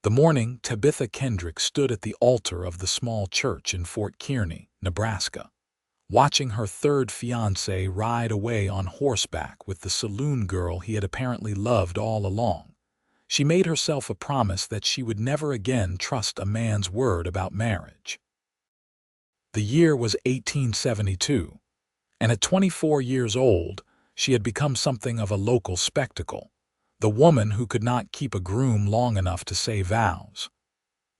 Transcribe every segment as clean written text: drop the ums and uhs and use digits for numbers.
The morning Tabitha Kendrick stood at the altar of the small church in Fort Kearny, Nebraska, watching her third fiancé ride away on horseback with the saloon girl he had apparently loved all along. She made herself a promise that she would never again trust a man's word about marriage. The year was 1872, and at 24 years old, she had become something of a local spectacle, the woman who could not keep a groom long enough to say vows.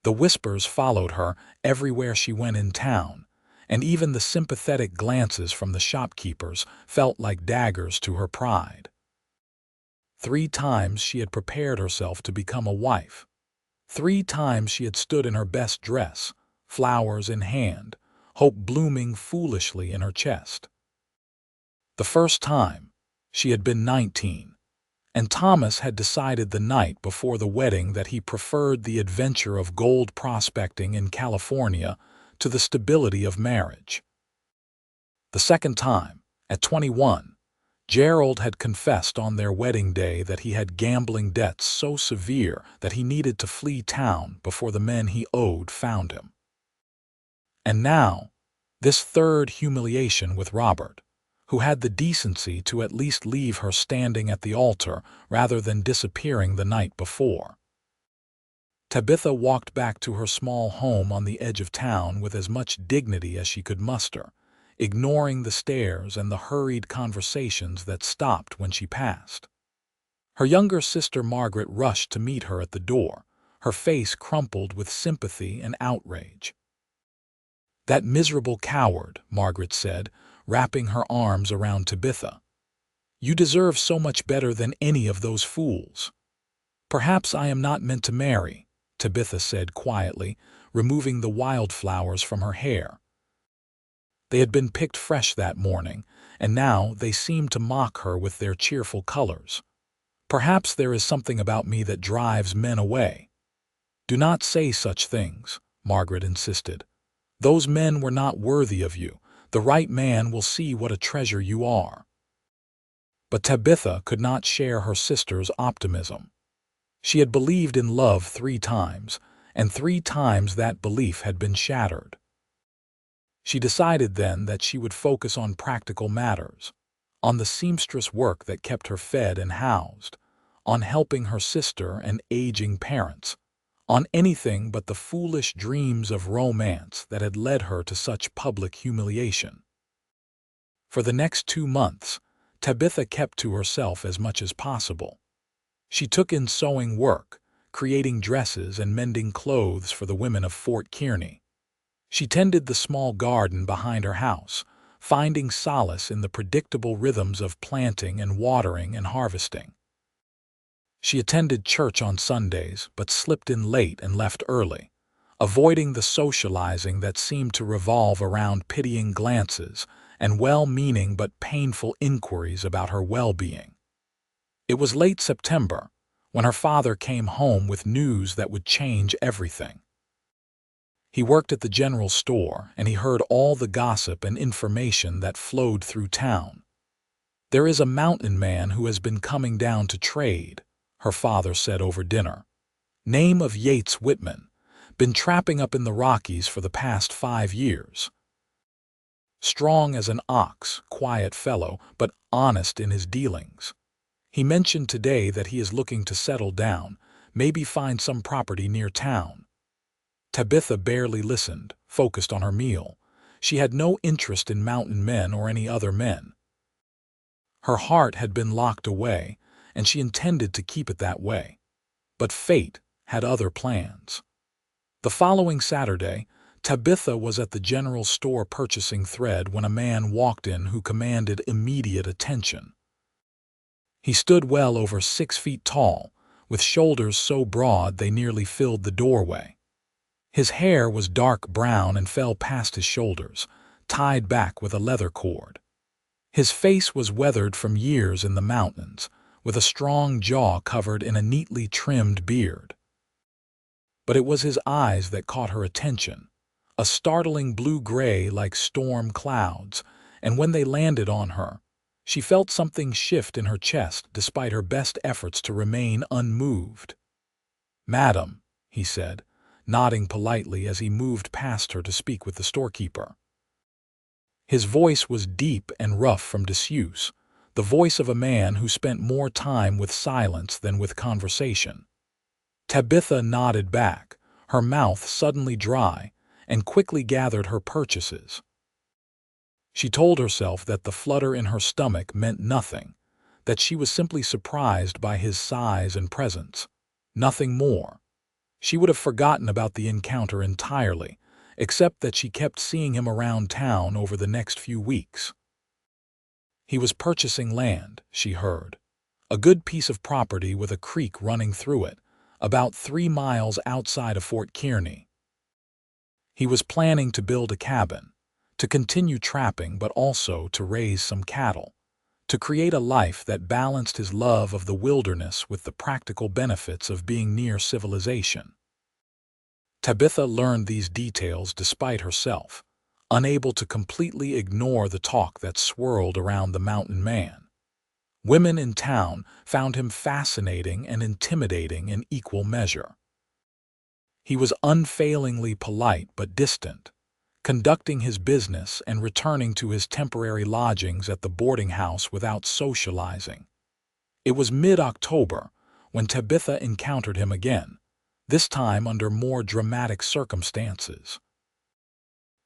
The whispers followed her everywhere she went in town, and even the sympathetic glances from the shopkeepers felt like daggers to her pride. 3 times she had prepared herself to become a wife. 3 times she had stood in her best dress, flowers in hand, hope blooming foolishly in her chest. The first time, she had been 19, and Thomas had decided the night before the wedding that he preferred the adventure of gold prospecting in California to the stability of marriage. The second time, at 21, Gerald had confessed on their wedding day that he had gambling debts so severe that he needed to flee town before the men he owed found him. And now, this third humiliation with Robert, who had the decency to at least leave her standing at the altar rather than disappearing the night before. Tabitha walked back to her small home on the edge of town with as much dignity as she could muster, ignoring the stares and the hurried conversations that stopped when she passed. Her younger sister Margaret rushed to meet her at the door, her face crumpled with sympathy and outrage. "That miserable coward," Margaret said, wrapping her arms around Tabitha. "You deserve so much better than any of those fools." "Perhaps I am not meant to marry," Tabitha said quietly, removing the wildflowers from her hair. They had been picked fresh that morning, and now they seemed to mock her with their cheerful colors. "Perhaps there is something about me that drives men away." "Do not say such things," Margaret insisted. "Those men were not worthy of you. The right man will see what a treasure you are." But Tabitha could not share her sister's optimism. She had believed in love 3 times, and 3 times that belief had been shattered. She decided then that she would focus on practical matters, on the seamstress work that kept her fed and housed, on helping her sister and aging parents, on anything but the foolish dreams of romance that had led her to such public humiliation. For the next 2 months, Tabitha kept to herself as much as possible. She took in sewing work, creating dresses and mending clothes for the women of Fort Kearny. She tended the small garden behind her house, finding solace in the predictable rhythms of planting and watering and harvesting. She attended church on Sundays but slipped in late and left early, avoiding the socializing that seemed to revolve around pitying glances and well-meaning but painful inquiries about her well-being. It was late September when her father came home with news that would change everything. He worked at the general store, and he heard all the gossip and information that flowed through town. "There is a mountain man who has been coming down to trade," her father said over dinner. "Name of Yates Whitman. Been trapping up in the Rockies for the past 5 years. Strong as an ox, quiet fellow, but honest in his dealings. He mentioned today that he is looking to settle down, maybe find some property near town." Tabitha barely listened, focused on her meal. She had no interest in mountain men or any other men. Her heart had been locked away, and she intended to keep it that way. But fate had other plans. The following Saturday, Tabitha was at the general store purchasing thread when a man walked in who commanded immediate attention. He stood well over 6 feet tall, with shoulders so broad they nearly filled the doorway. His hair was dark brown and fell past his shoulders, tied back with a leather cord. His face was weathered from years in the mountains, with a strong jaw covered in a neatly trimmed beard. But it was his eyes that caught her attention, a startling blue-gray like storm clouds, and when they landed on her, she felt something shift in her chest despite her best efforts to remain unmoved. "Madam," he said, nodding politely as he moved past her to speak with the storekeeper. His voice was deep and rough from disuse, the voice of a man who spent more time with silence than with conversation. Tabitha nodded back, her mouth suddenly dry, and quickly gathered her purchases. She told herself that the flutter in her stomach meant nothing, that she was simply surprised by his size and presence. Nothing more. She would have forgotten about the encounter entirely, except that she kept seeing him around town over the next few weeks. He was purchasing land, she heard. A good piece of property with a creek running through it, about 3 miles outside of Fort Kearny. He was planning to build a cabin, to continue trapping but also to raise some cattle, to create a life that balanced his love of the wilderness with the practical benefits of being near civilization. Tabitha learned these details despite herself, unable to completely ignore the talk that swirled around the mountain man. Women in town found him fascinating and intimidating in equal measure. He was unfailingly polite but distant, conducting his business and returning to his temporary lodgings at the boarding house without socializing. It was mid-October when Tabitha encountered him again, this time under more dramatic circumstances.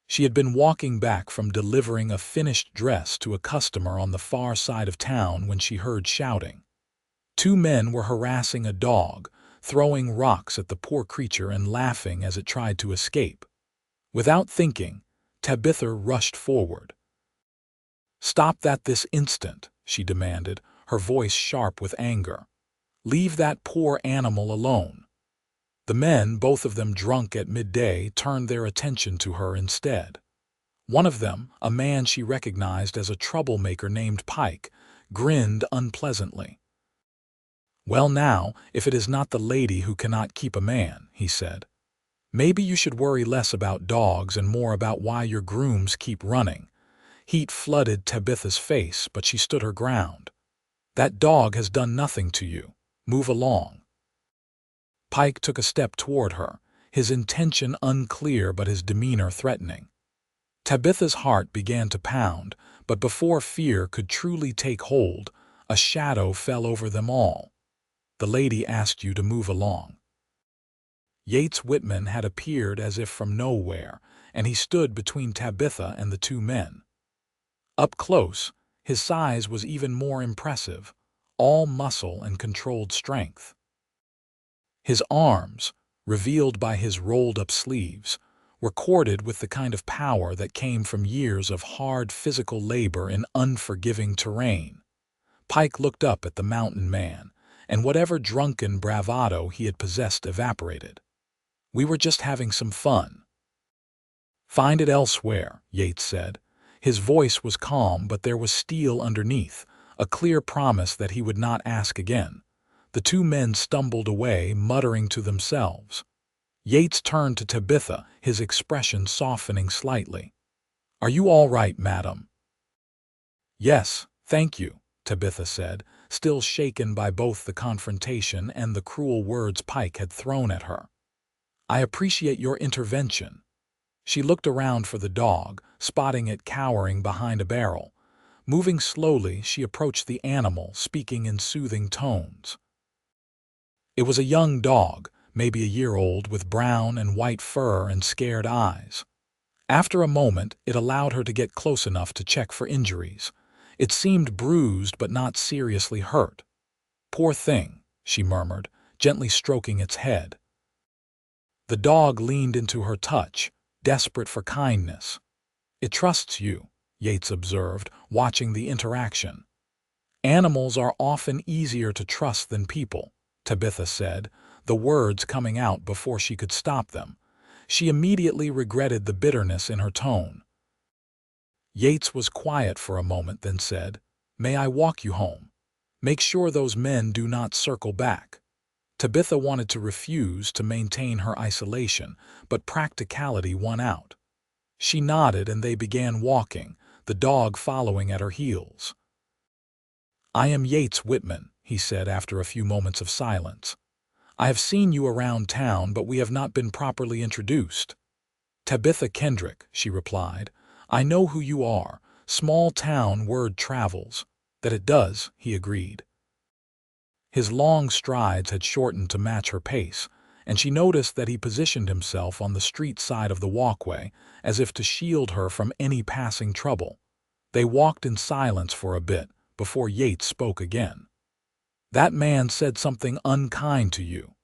She had been walking back from delivering a finished dress to a customer on the far side of town when she heard shouting. 2 men were harassing a dog, throwing rocks at the poor creature and laughing as it tried to escape. Without thinking, Tabitha rushed forward. "Stop that this instant," she demanded, her voice sharp with anger. "Leave that poor animal alone." The men, both of them drunk at midday, turned their attention to her instead. One of them, a man she recognized as a troublemaker named Pike, grinned unpleasantly. "Well now, if it is not the lady who cannot keep a man," he said. "Maybe you should worry less about dogs and more about why your grooms keep running." Heat flooded Tabitha's face, but she stood her ground. "That dog has done nothing to you. Move along." Pike took a step toward her, his intention unclear but his demeanor threatening. Tabitha's heart began to pound, but before fear could truly take hold, a shadow fell over them all. "The lady asked you to move along." Yates Whitman had appeared as if from nowhere, and he stood between Tabitha and the 2 men. Up close, his size was even more impressive, all muscle and controlled strength. His arms, revealed by his rolled-up sleeves, were corded with the kind of power that came from years of hard physical labor in unforgiving terrain. Pike looked up at the mountain man, and whatever drunken bravado he had possessed evaporated. "We were just having some fun." "Find it elsewhere," Yates said. His voice was calm, but there was steel underneath, a clear promise that he would not ask again. The 2 men stumbled away, muttering to themselves. Yates turned to Tabitha, his expression softening slightly. "Are you all right, madam?" "Yes, thank you," Tabitha said, still shaken by both the confrontation and the cruel words Pike had thrown at her. "I appreciate your intervention." She looked around for the dog, spotting it cowering behind a barrel. Moving slowly, she approached the animal, speaking in soothing tones. It was a young dog, maybe a year old, with brown and white fur and scared eyes. After a moment, it allowed her to get close enough to check for injuries. It seemed bruised but not seriously hurt. "Poor thing," she murmured, gently stroking its head. The dog leaned into her touch, desperate for kindness. "It trusts you," Yates observed, watching the interaction. "Animals are often easier to trust than people," Tabitha said, the words coming out before she could stop them. She immediately regretted the bitterness in her tone. Yates was quiet for a moment, then said, "May I walk you home? Make sure those men do not circle back." Tabitha wanted to refuse to maintain her isolation, but practicality won out. She nodded and they began walking, the dog following at her heels. "I am Yates Whitman," he said after a few moments of silence. I have seen you around town, but we have not been properly introduced." "Tabitha Kendrick," she replied. "I know who you are. Small town word travels." "That it does," he agreed. His long strides had shortened to match her pace, and she noticed that he positioned himself on the street side of the walkway, as if to shield her from any passing trouble. They walked in silence for a bit, before Yates spoke again. "That man said something unkind to you."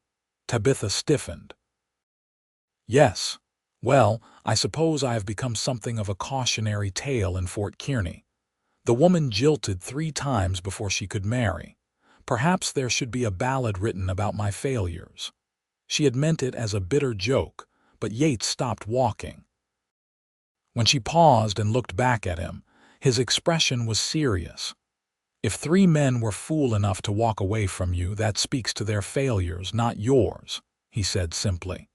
Tabitha stiffened. "Yes. Well, I suppose I have become something of a cautionary tale in Fort Kearney. The woman jilted 3 times before she could marry. Perhaps there should be a ballad written about my failures." She had meant it as a bitter joke, but Yates stopped walking. When she paused and looked back at him, his expression was serious. "If 3 men were fool enough to walk away from you, that speaks to their failures, not yours," he said simply.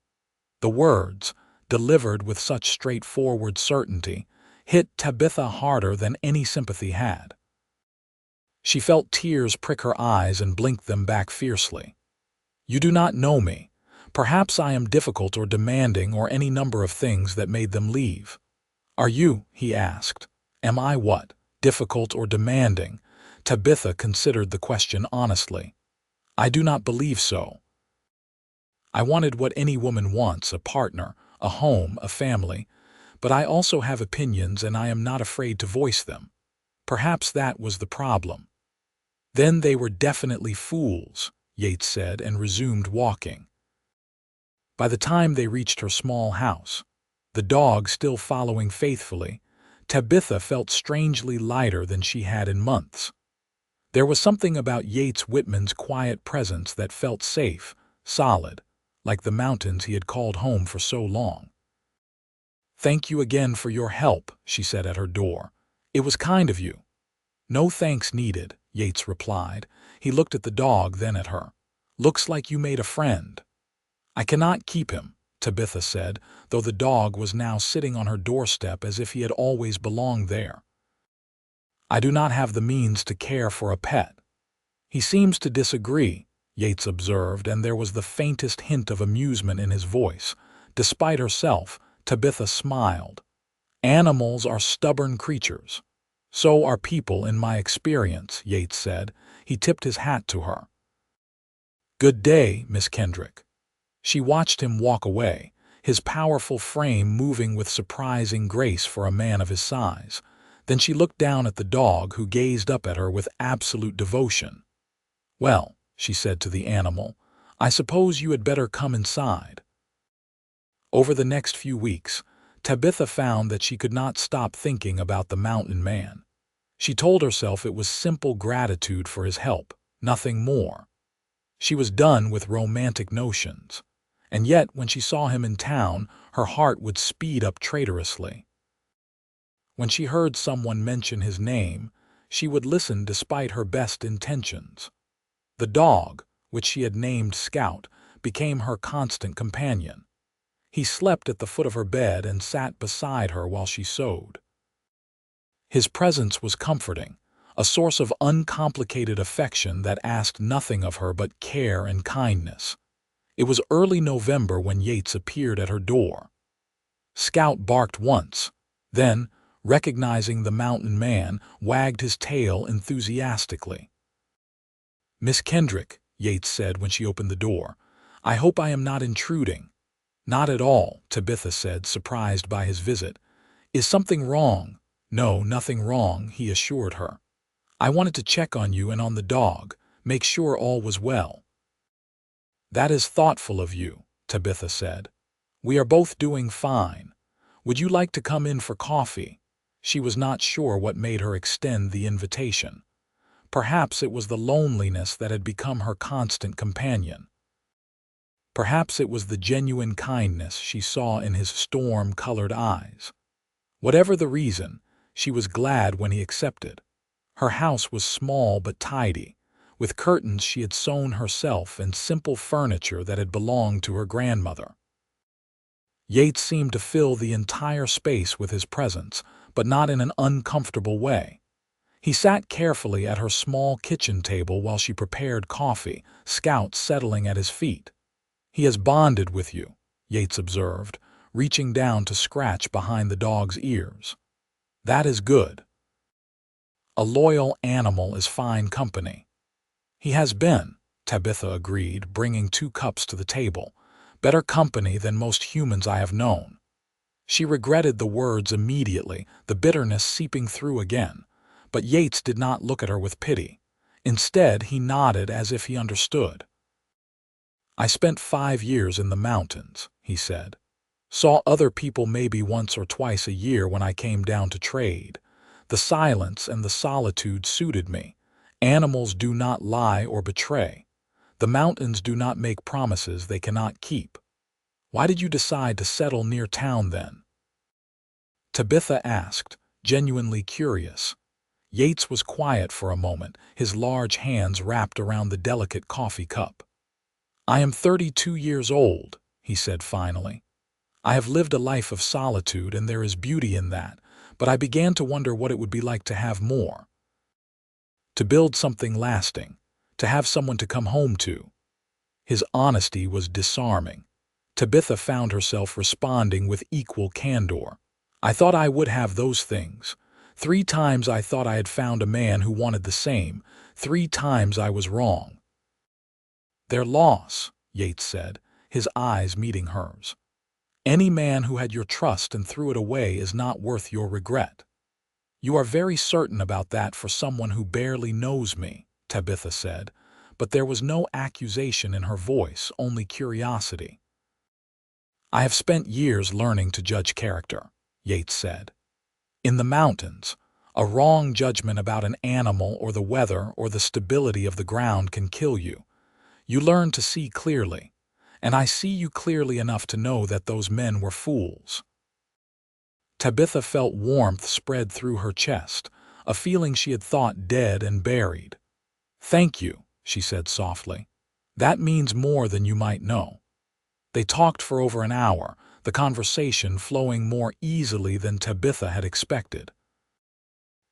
The words, delivered with such straightforward certainty, hit Tabitha harder than any sympathy had. She felt tears prick her eyes and blinked them back fiercely. "You do not know me. Perhaps I am difficult or demanding or any number of things that made them leave." "Are you?" he asked. "Am I what? Difficult or demanding?" Tabitha considered the question honestly. "I do not believe so. I wanted what any woman wants, a partner, a home, a family, but I also have opinions and I am not afraid to voice them. Perhaps that was the problem." "Then they were definitely fools," Yates said and resumed walking. By the time they reached her small house, the dog still following faithfully, Tabitha felt strangely lighter than she had in months. There was something about Yates Whitman's quiet presence that felt safe, solid, like the mountains he had called home for so long. "Thank you again for your help," she said at her door. "It was kind of you." "No thanks needed," Yates replied. He looked at the dog, then at her. "Looks like you made a friend." "I cannot keep him," Tabitha said, though the dog was now sitting on her doorstep as if he had always belonged there. "I do not have the means to care for a pet." "He seems to disagree," Yates observed, and there was the faintest hint of amusement in his voice. Despite herself, Tabitha smiled. "Animals are stubborn creatures. So are people in my experience," Yates said. He tipped his hat to her. "Good day, Miss Kendrick." She watched him walk away, his powerful frame moving with surprising grace for a man of his size. Then she looked down at the dog, who gazed up at her with absolute devotion. "Well," she said to the animal, "I suppose you had better come inside." Over the next few weeks, Tabitha found that she could not stop thinking about the mountain man. She told herself it was simple gratitude for his help, nothing more. She was done with romantic notions. And yet, when she saw him in town, her heart would speed up traitorously. When she heard someone mention his name, she would listen despite her best intentions. The dog, which she had named Scout, became her constant companion. He slept at the foot of her bed and sat beside her while she sewed. His presence was comforting, a source of uncomplicated affection that asked nothing of her but care and kindness. It was early November when Yates appeared at her door. Scout barked once, then, recognizing the mountain man, wagged his tail enthusiastically. "Miss Kendrick," Yates said when she opened the door, "I hope I am not intruding." "Not at all," Tabitha said, surprised by his visit. "Is something wrong?" "No, nothing wrong," he assured her. "I wanted to check on you and on the dog, make sure all was well." "That is thoughtful of you," Tabitha said. "We are both doing fine. Would you like to come in for coffee?" She was not sure what made her extend the invitation. Perhaps it was the loneliness that had become her constant companion. Perhaps it was the genuine kindness she saw in his storm-colored eyes. Whatever the reason, she was glad when he accepted. Her house was small but tidy, with curtains she had sewn herself and simple furniture that had belonged to her grandmother. Yates seemed to fill the entire space with his presence, but not in an uncomfortable way. He sat carefully at her small kitchen table while she prepared coffee, Scout settling at his feet. "He has bonded with you," Yates observed, reaching down to scratch behind the dog's ears. "That is good. A loyal animal is fine company." "He has been," Tabitha agreed, bringing 2 cups to the table. "Better company than most humans I have known." She regretted the words immediately, the bitterness seeping through again. But Yates did not look at her with pity. Instead, he nodded as if he understood. "I spent 5 years in the mountains," he said. "Saw other people maybe once or twice a year when I came down to trade. The silence and the solitude suited me. Animals do not lie or betray. The mountains do not make promises they cannot keep." "Why did you decide to settle near town then?" Tabitha asked, genuinely curious. Yates was quiet for a moment, his large hands wrapped around the delicate coffee cup. "I am 32 years old," he said finally. "I have lived a life of solitude, and there is beauty in that, but I began to wonder what it would be like to have more. To build something lasting, to have someone to come home to." His honesty was disarming. Tabitha found herself responding with equal candor. "I thought I would have those things. 3 times I thought I had found a man who wanted the same. 3 times I was wrong." "Their loss," Yates said, his eyes meeting hers. "Any man who had your trust and threw it away is not worth your regret." "You are very certain about that for someone who barely knows me," Tabitha said, but there was no accusation in her voice, only curiosity. "I have spent years learning to judge character," Yates said. "In the mountains, a wrong judgment about an animal or the weather or the stability of the ground can kill you. You learn to see clearly, and I see you clearly enough to know that those men were fools." Tabitha felt warmth spread through her chest, a feeling she had thought dead and buried. "Thank you," she said softly. "That means more than you might know." They talked for over an hour, the conversation flowing more easily than Tabitha had expected.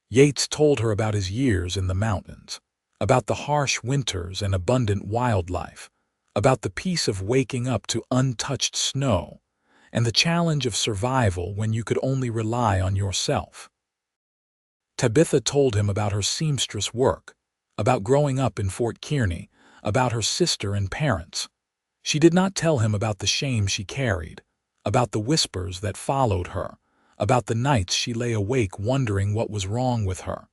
Yates told her about his years in the mountains, about the harsh winters and abundant wildlife, about the peace of waking up to untouched snow, and the challenge of survival when you could only rely on yourself. Tabitha told him about her seamstress work, about growing up in Fort Kearny, about her sister and parents. She did not tell him about the shame she carried, about the whispers that followed her, about the nights she lay awake wondering what was wrong with her.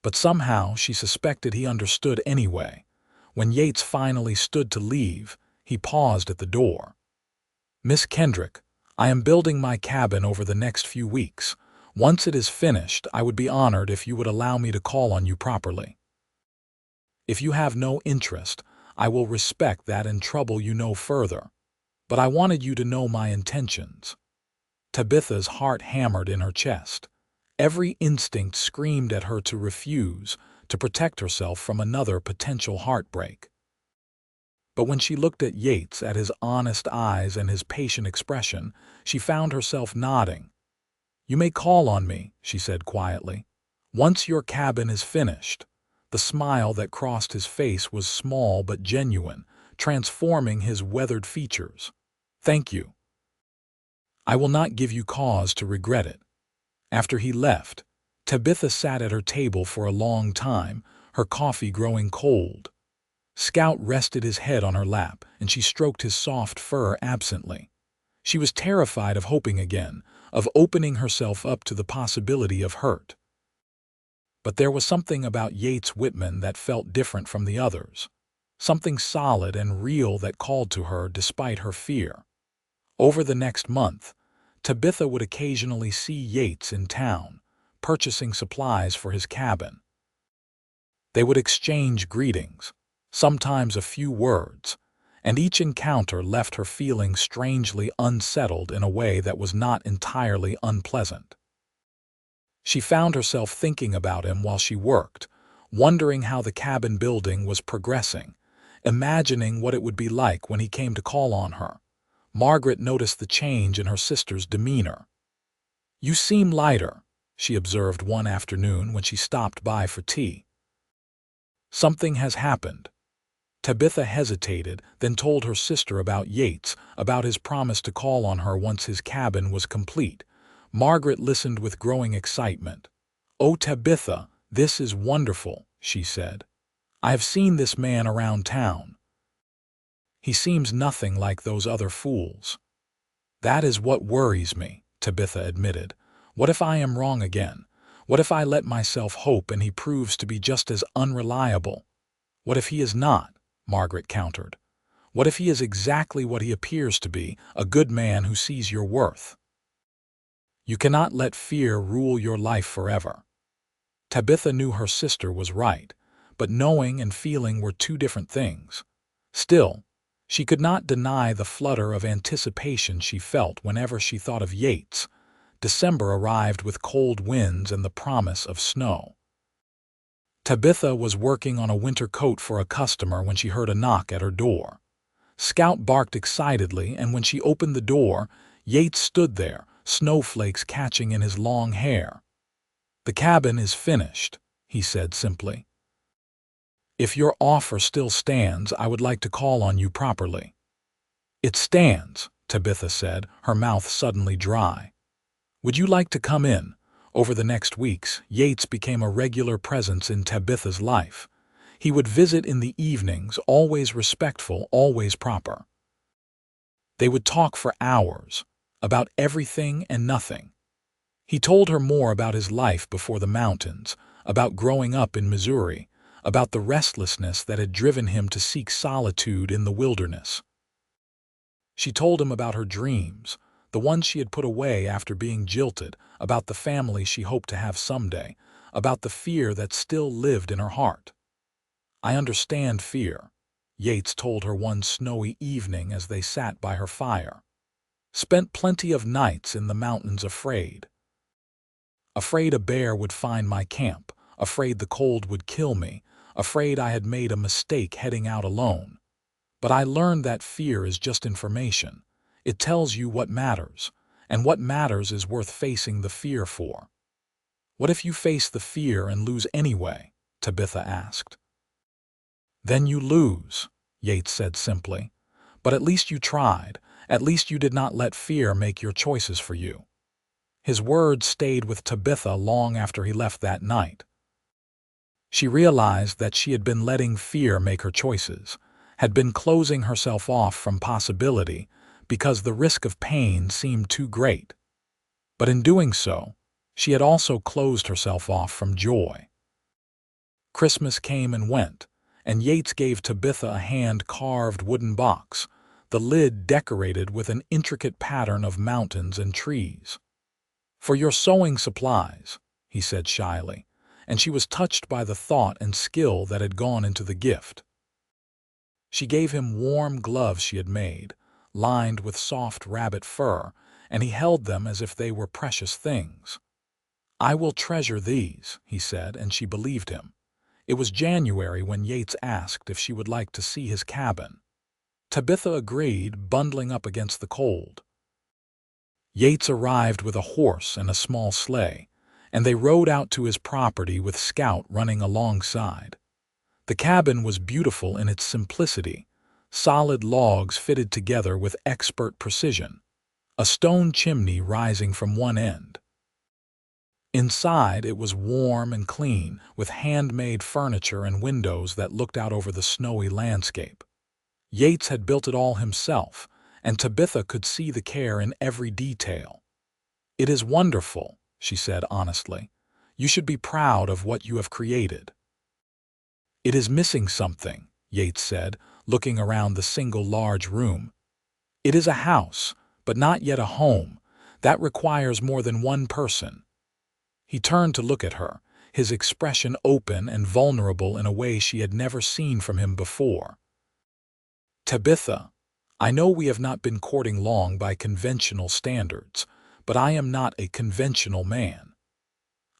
But somehow she suspected he understood anyway. When Yates finally stood to leave, he paused at the door. "Miss Kendrick, I am building my cabin over the next few weeks. Once it is finished, I would be honored if you would allow me to call on you properly. If you have no interest, I will respect that and trouble you no further. But I wanted you to know my intentions." Tabitha's heart hammered in her chest. Every instinct screamed at her to refuse, to protect herself from another potential heartbreak. But when she looked at Yates, at his honest eyes and his patient expression, she found herself nodding. "You may call on me," she said quietly. "Once your cabin is finished." The smile that crossed his face was small but genuine, transforming his weathered features. "Thank you. I will not give you cause to regret it." After he left, Tabitha sat at her table for a long time, her coffee growing cold. Scout rested his head on her lap, and she stroked his soft fur absently. She was terrified of hoping again, of opening herself up to the possibility of hurt. But there was something about Yates Whitman that felt different from the others, something solid and real that called to her despite her fear. Over the next month, Tabitha would occasionally see Yates in town, purchasing supplies for his cabin. They would exchange greetings, sometimes a few words, and each encounter left her feeling strangely unsettled in a way that was not entirely unpleasant. She found herself thinking about him while she worked, wondering how the cabin building was progressing, imagining what it would be like when he came to call on her. Margaret noticed the change in her sister's demeanor. "You seem lighter," she observed one afternoon when she stopped by for tea. Something has happened. Tabitha hesitated, then told her sister about Yates, about his promise to call on her once his cabin was complete. Margaret listened with growing excitement. "Oh, Tabitha, this is wonderful," she said. "I have seen this man around town. He seems nothing like those other fools." "That is what worries me," Tabitha admitted. "What if I am wrong again? What if I let myself hope and he proves to be just as unreliable?" "What if he is not?" Margaret countered. "What if he is exactly what he appears to be, a good man who sees your worth?" "You cannot let fear rule your life forever." Tabitha knew her sister was right, but knowing and feeling were two different things. Still, she could not deny the flutter of anticipation she felt whenever she thought of Yates. December arrived with cold winds and the promise of snow. Tabitha was working on a winter coat for a customer when she heard a knock at her door. Scout barked excitedly, and when she opened the door, Yates stood there, snowflakes catching in his long hair. "The cabin is finished," he said simply. "If your offer still stands, I would like to call on you properly." "It stands," Tabitha said, her mouth suddenly dry. "Would you like to come in?" Over the next weeks, Yates became a regular presence in Tabitha's life. He would visit in the evenings, always respectful, always proper. They would talk for hours, about everything and nothing. He told her more about his life before the mountains, about growing up in Missouri, about the restlessness that had driven him to seek solitude in the wilderness. She told him about her dreams, the ones she had put away after being jilted, about the family she hoped to have someday, about the fear that still lived in her heart. "I understand fear," Yates told her one snowy evening as they sat by her fire. "Spent plenty of nights in the mountains afraid. Afraid a bear would find my camp, afraid the cold would kill me, afraid I had made a mistake heading out alone. But I learned that fear is just information. It tells you what matters, and what matters is worth facing the fear for." "What if you face the fear and lose anyway?" Tabitha asked. "Then you lose," Yates said simply. "But at least you tried. At least you did not let fear make your choices for you." His words stayed with Tabitha long after he left that night. She realized that she had been letting fear make her choices, had been closing herself off from possibility because the risk of pain seemed too great. But in doing so, she had also closed herself off from joy. Christmas came and went, and Yates gave Tabitha a hand-carved wooden box, the lid decorated with an intricate pattern of mountains and trees. "For your sewing supplies," he said shyly, and she was touched by the thought and skill that had gone into the gift. She gave him warm gloves she had made, lined with soft rabbit fur, and he held them as if they were precious things. "I will treasure these," he said, and she believed him. It was January when Yates asked if she would like to see his cabin. Tabitha agreed, bundling up against the cold. Yates arrived with a horse and a small sleigh, and they rode out to his property with Scout running alongside. The cabin was beautiful in its simplicity, solid logs fitted together with expert precision, a stone chimney rising from one end. Inside, it was warm and clean, with handmade furniture and windows that looked out over the snowy landscape. Yates had built it all himself, and Tabitha could see the care in every detail. "It is wonderful," she said honestly. "You should be proud of what you have created." "It is missing something," Yates said, looking around the single large room. "It is a house, but not yet a home. That requires more than one person." He turned to look at her, his expression open and vulnerable in a way she had never seen from him before. "Tabitha, I know we have not been courting long by conventional standards, but I am not a conventional man.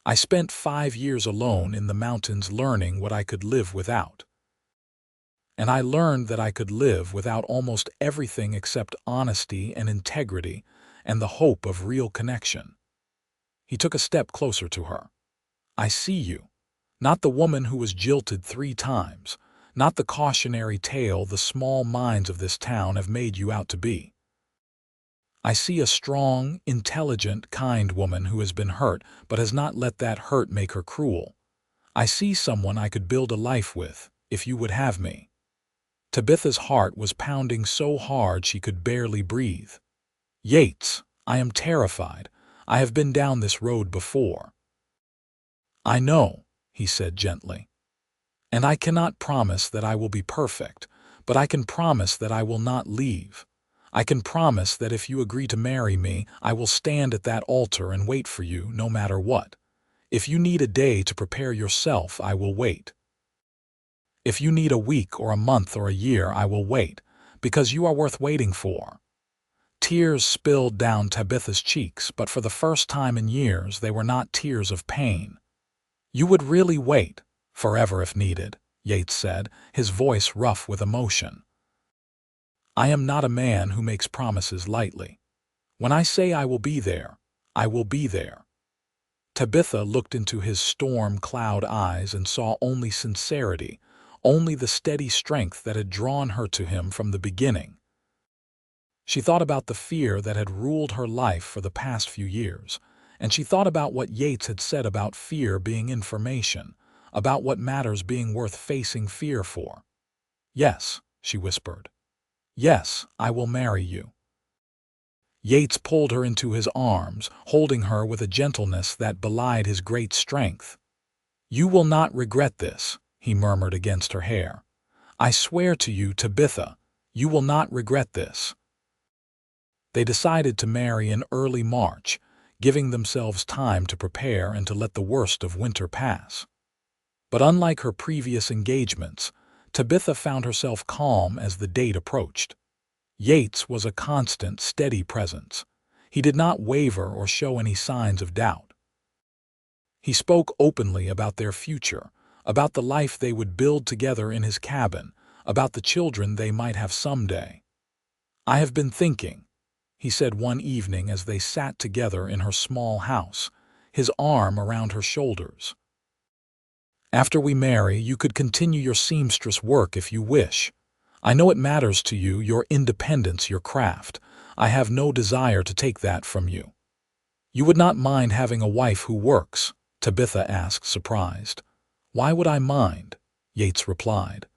I spent 5 years alone in the mountains learning what I could live without. And I learned that I could live without almost everything except honesty and integrity and the hope of real connection." He took a step closer to her. I see you. Not the woman who was jilted 3 times. Not the cautionary tale the small minds of this town have made you out to be. I see a strong, intelligent, kind woman who has been hurt but has not let that hurt make her cruel. I see someone I could build a life with, if you would have me. Tabitha's heart was pounding so hard she could barely breathe. Yates, I am terrified. I have been down this road before. I know, he said gently. And I cannot promise that I will be perfect, but I can promise that I will not leave. I can promise that if you agree to marry me, I will stand at that altar and wait for you no matter what. If you need a day to prepare yourself, I will wait. If you need a week or a month or a year, I will wait, because you are worth waiting for. Tears spilled down Tabitha's cheeks, but for the first time in years they were not tears of pain. You would really wait, forever if needed, Yates said, his voice rough with emotion. I am not a man who makes promises lightly. When I say I will be there, I will be there. Tabitha looked into his storm-cloud eyes and saw only sincerity, only the steady strength that had drawn her to him from the beginning. She thought about the fear that had ruled her life for the past few years, and she thought about what Yates had said about fear being information, about what matters being worth facing fear for. Yes, she whispered. Yes, I will marry you. Yates pulled her into his arms, holding her with a gentleness that belied his great strength. You will not regret this, he murmured against her hair. I swear to you, Tabitha, you will not regret this. They decided to marry in early March, giving themselves time to prepare and to let the worst of winter pass. But unlike her previous engagements, Tabitha found herself calm as the date approached. Yates was a constant, steady presence. He did not waver or show any signs of doubt. He spoke openly about their future, about the life they would build together in his cabin, about the children they might have someday. I have been thinking, he said one evening as they sat together in her small house, his arm around her shoulders. After we marry, you could continue your seamstress work if you wish. I know it matters to you, your independence, your craft. I have no desire to take that from you. You would not mind having a wife who works? Tabitha asked, surprised. Why would I mind? Yates replied.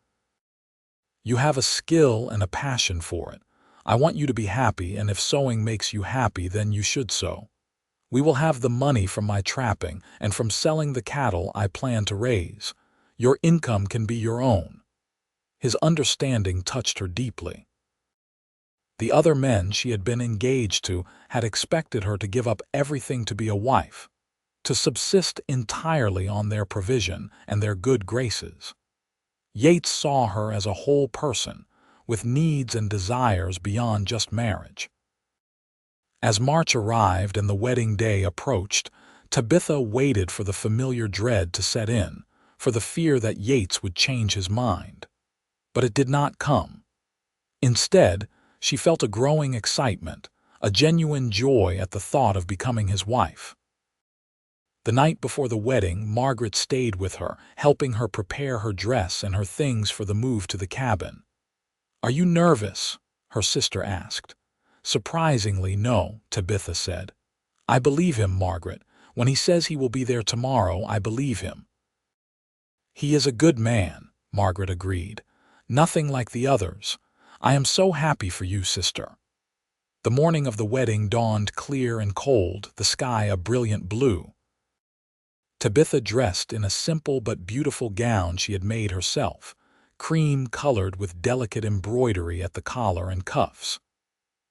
You have a skill and a passion for it. I want you to be happy, and if sewing makes you happy, then you should sew. We will have the money from my trapping and from selling the cattle I plan to raise. Your income can be your own. His understanding touched her deeply. The other men she had been engaged to had expected her to give up everything to be a wife, to subsist entirely on their provision and their good graces. Yates saw her as a whole person, with needs and desires beyond just marriage. As March arrived and the wedding day approached, Tabitha waited for the familiar dread to set in, for the fear that Yates would change his mind. But it did not come. Instead, she felt a growing excitement, a genuine joy at the thought of becoming his wife. The night before the wedding, Margaret stayed with her, helping her prepare her dress and her things for the move to the cabin. Are you nervous? Her sister asked. Surprisingly, no, Tabitha said. I believe him, Margaret. When he says he will be there tomorrow, I believe him. He is a good man, Margaret agreed. Nothing like the others. I am so happy for you, sister. The morning of the wedding dawned clear and cold, the sky a brilliant blue. Tabitha dressed in a simple but beautiful gown she had made herself, cream-colored with delicate embroidery at the collar and cuffs.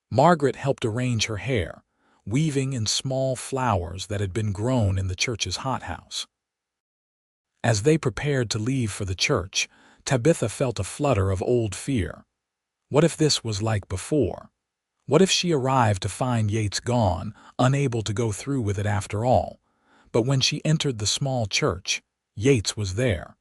Margaret helped arrange her hair, weaving in small flowers that had been grown in the church's hothouse. As they prepared to leave for the church, Tabitha felt a flutter of old fear. What if this was like before? What if she arrived to find Yates gone, unable to go through with it after all? But when she entered the small church, Yates was there.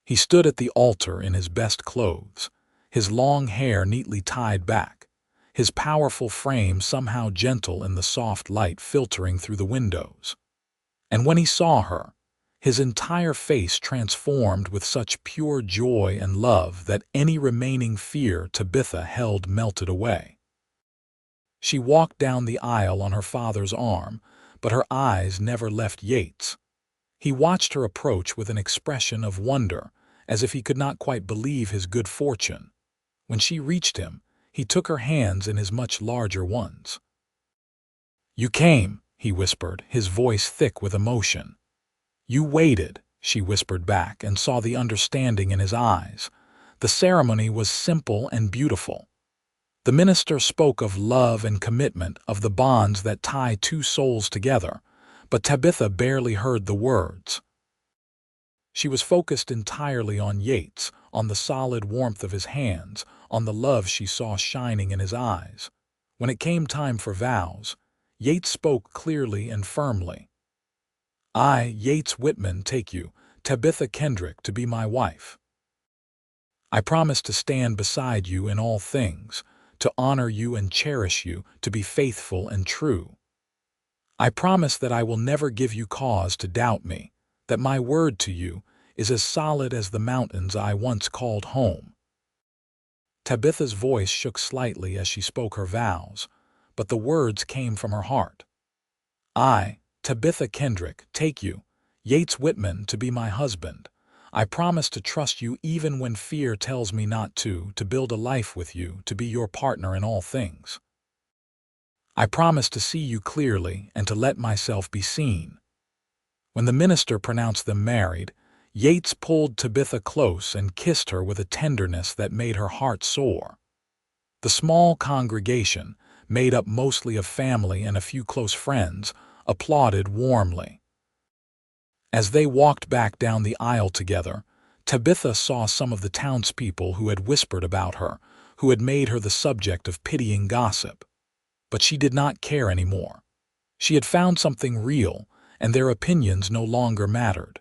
He stood at the altar in his best clothes, his long hair neatly tied back, his powerful frame somehow gentle in the soft light filtering through the windows. And when he saw her, his entire face transformed with such pure joy and love that any remaining fear Tabitha held melted away. She walked down the aisle on her father's arm, but her eyes never left Yates. He watched her approach with an expression of wonder, as if he could not quite believe his good fortune. When she reached him, he took her hands in his much larger ones. "You came," he whispered, his voice thick with emotion. "You waited," she whispered back, and saw the understanding in his eyes. The ceremony was simple and beautiful. The minister spoke of love and commitment, of the bonds that tie two souls together, but Tabitha barely heard the words. She was focused entirely on Yates, on the solid warmth of his hands, on the love she saw shining in his eyes. When it came time for vows, Yates spoke clearly and firmly. "I, Yates Whitman, take you, Tabitha Kendrick, to be my wife. I promise to stand beside you in all things, to honor you and cherish you, to be faithful and true. I promise that I will never give you cause to doubt me, that my word to you is as solid as the mountains I once called home." Tabitha's voice shook slightly as she spoke her vows, but the words came from her heart. "I, Tabitha Kendrick, take you, Yates Whitman, to be my husband. I promise to trust you even when fear tells me not to build a life with you, to be your partner in all things. I promise to see you clearly and to let myself be seen." When the minister pronounced them married, Yates pulled Tabitha close and kissed her with a tenderness that made her heart soar. The small congregation, made up mostly of family and a few close friends, applauded warmly. As they walked back down the aisle together, Tabitha saw some of the townspeople who had whispered about her, who had made her the subject of pitying gossip. But she did not care anymore. She had found something real, and their opinions no longer mattered.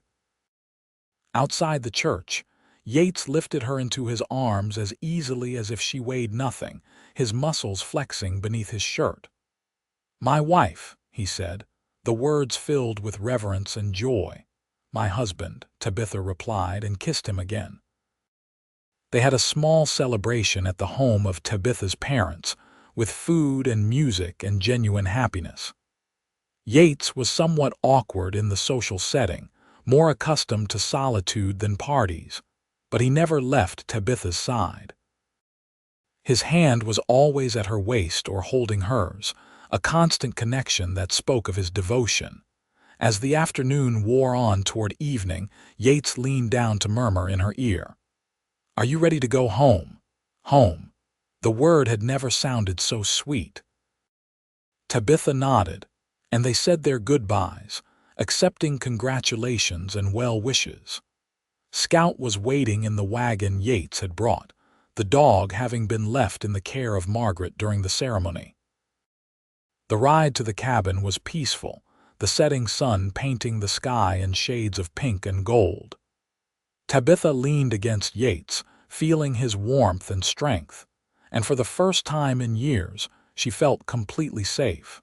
Outside the church, Yates lifted her into his arms as easily as if she weighed nothing, his muscles flexing beneath his shirt. "My wife," he said, the words filled with reverence and joy. "My husband," Tabitha replied, and kissed him again. They had a small celebration at the home of Tabitha's parents, with food and music and genuine happiness. Yates was somewhat awkward in the social setting, more accustomed to solitude than parties, but he never left Tabitha's side. His hand was always at her waist or holding hers, a constant connection that spoke of his devotion. As the afternoon wore on toward evening, Yates leaned down to murmur in her ear, "Are you ready to go home? Home." The word had never sounded so sweet. Tabitha nodded, and they said their goodbyes, accepting congratulations and well wishes. Scout was waiting in the wagon Yates had brought, the dog having been left in the care of Margaret during the ceremony. The ride to the cabin was peaceful, the setting sun painting the sky in shades of pink and gold. Tabitha leaned against Yates, feeling his warmth and strength, and for the first time in years, she felt completely safe.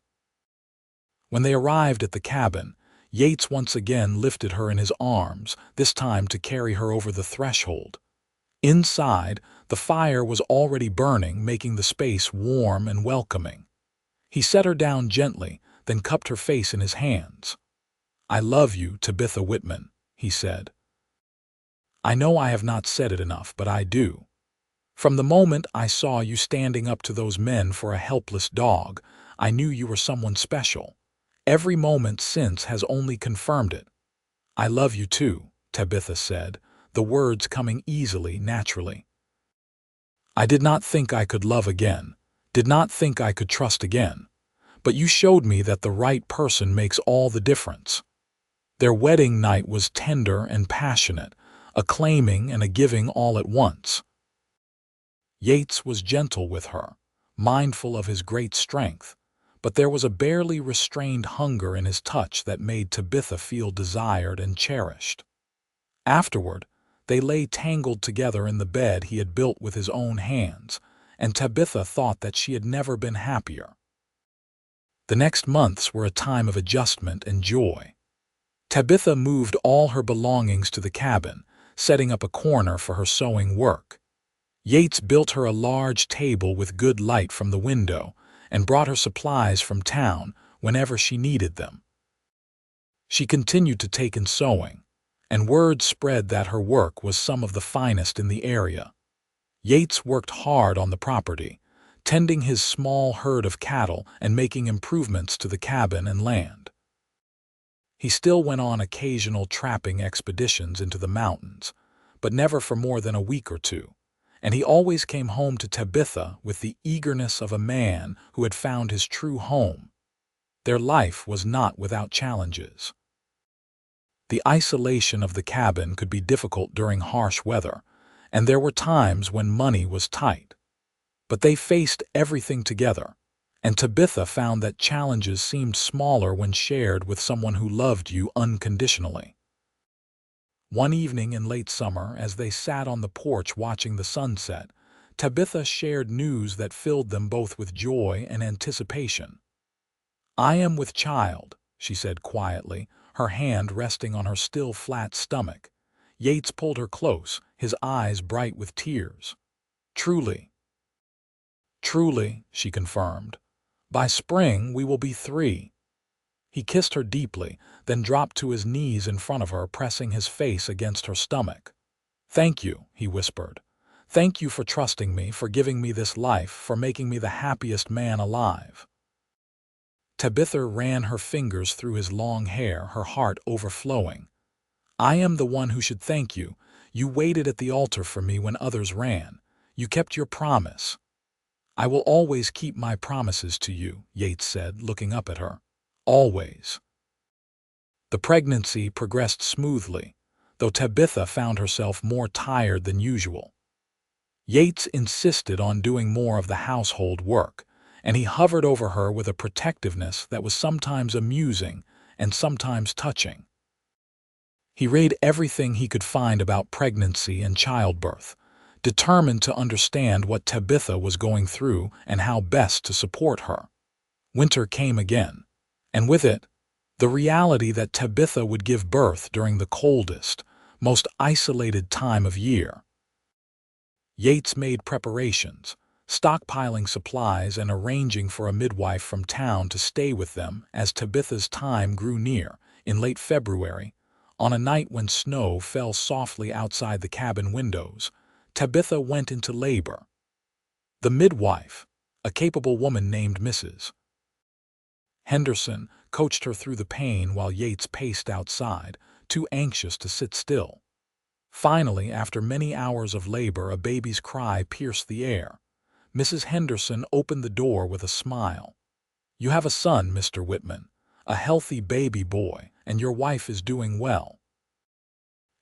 When they arrived at the cabin, Yates once again lifted her in his arms, this time to carry her over the threshold. Inside, the fire was already burning, making the space warm and welcoming. He set her down gently, then cupped her face in his hands. "I love you, Tabitha Whitman," he said. "I know I have not said it enough, but I do. From the moment I saw you standing up to those men for a helpless dog, I knew you were someone special. Every moment since has only confirmed it." "I love you too," Tabitha said, the words coming easily, naturally. "I did not think I could love again, did not think I could trust again. But you showed me that the right person makes all the difference." Their wedding night was tender and passionate, a claiming and a giving all at once. Yates was gentle with her, mindful of his great strength, but there was a barely restrained hunger in his touch that made Tabitha feel desired and cherished. Afterward, they lay tangled together in the bed he had built with his own hands, and Tabitha thought that she had never been happier. The next months were a time of adjustment and joy. Tabitha moved all her belongings to the cabin, setting up a corner for her sewing work. Yates built her a large table with good light from the window and brought her supplies from town whenever she needed them. She continued to take in sewing, and word spread that her work was some of the finest in the area. Yates worked hard on the property, tending his small herd of cattle and making improvements to the cabin and land. He still went on occasional trapping expeditions into the mountains, but never for more than a week or two, and he always came home to Tabitha with the eagerness of a man who had found his true home. Their life was not without challenges. The isolation of the cabin could be difficult during harsh weather, and there were times when money was tight. But they faced everything together, and Tabitha found that challenges seemed smaller when shared with someone who loved you unconditionally. One evening in late summer, as they sat on the porch watching the sunset, Tabitha shared news that filled them both with joy and anticipation. "I am with child," she said quietly, her hand resting on her still flat stomach. Yates pulled her close, his eyes bright with tears. "Truly." "Truly," she confirmed. "By spring we will be 3. He kissed her deeply, then dropped to his knees in front of her, pressing his face against her stomach. "Thank you," he whispered. "Thank you for trusting me, for giving me this life, for making me the happiest man alive." Tabitha ran her fingers through his long hair, her heart overflowing. "I am the one who should thank you. You waited at the altar for me when others ran. You kept your promise." "I will always keep my promises to you," Yates said, looking up at her. "Always." The pregnancy progressed smoothly, though Tabitha found herself more tired than usual. Yates insisted on doing more of the household work, and he hovered over her with a protectiveness that was sometimes amusing and sometimes touching. He read everything he could find about pregnancy and childbirth, determined to understand what Tabitha was going through and how best to support her. Winter came again, and with it, the reality that Tabitha would give birth during the coldest, most isolated time of year. Yates made preparations, stockpiling supplies and arranging for a midwife from town to stay with them as Tabitha's time grew near. In late February, on a night when snow fell softly outside the cabin windows, Tabitha went into labor. The midwife, a capable woman named Mrs. Henderson, coached her through the pain while Yates paced outside, too anxious to sit still. Finally, after many hours of labor, a baby's cry pierced the air. Mrs. Henderson opened the door with a smile. "You have a son, Mr. Whitman, a healthy baby boy, and your wife is doing well."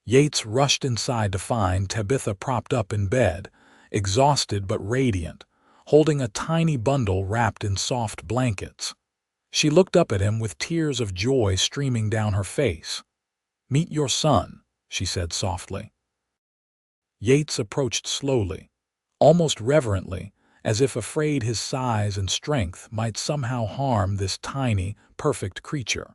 Yates rushed inside to find Tabitha propped up in bed, exhausted but radiant, holding a tiny bundle wrapped in soft blankets. She looked up at him with tears of joy streaming down her face. "Meet your son," she said softly. Yates approached slowly, almost reverently, as if afraid his size and strength might somehow harm this tiny, perfect creature.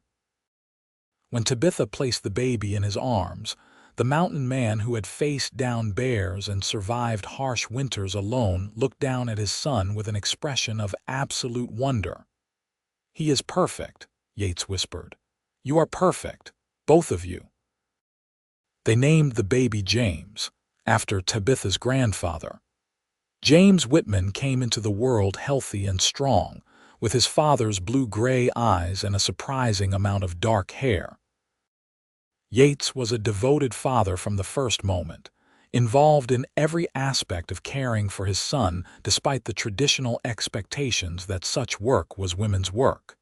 When Tabitha placed the baby in his arms, the mountain man who had faced down bears and survived harsh winters alone looked down at his son with an expression of absolute wonder. "He is perfect," Yates whispered. "You are perfect, both of you." They named the baby James, after Tabitha's grandfather. James Whitman came into the world healthy and strong, with his father's blue-gray eyes and a surprising amount of dark hair. Yates was a devoted father from the first moment, involved in every aspect of caring for his son despite the traditional expectations that such work was women's work.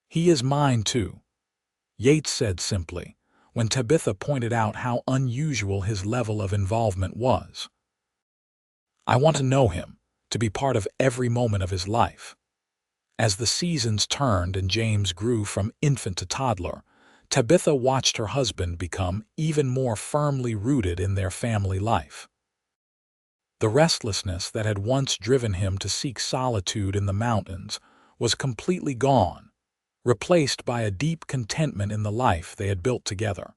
"He is mine too," Yates said simply, when Tabitha pointed out how unusual his level of involvement was. "I want to know him, to be part of every moment of his life." As the seasons turned and James grew from infant to toddler, Tabitha watched her husband become even more firmly rooted in their family life. The restlessness that had once driven him to seek solitude in the mountains was completely gone, replaced by a deep contentment in the life they had built together.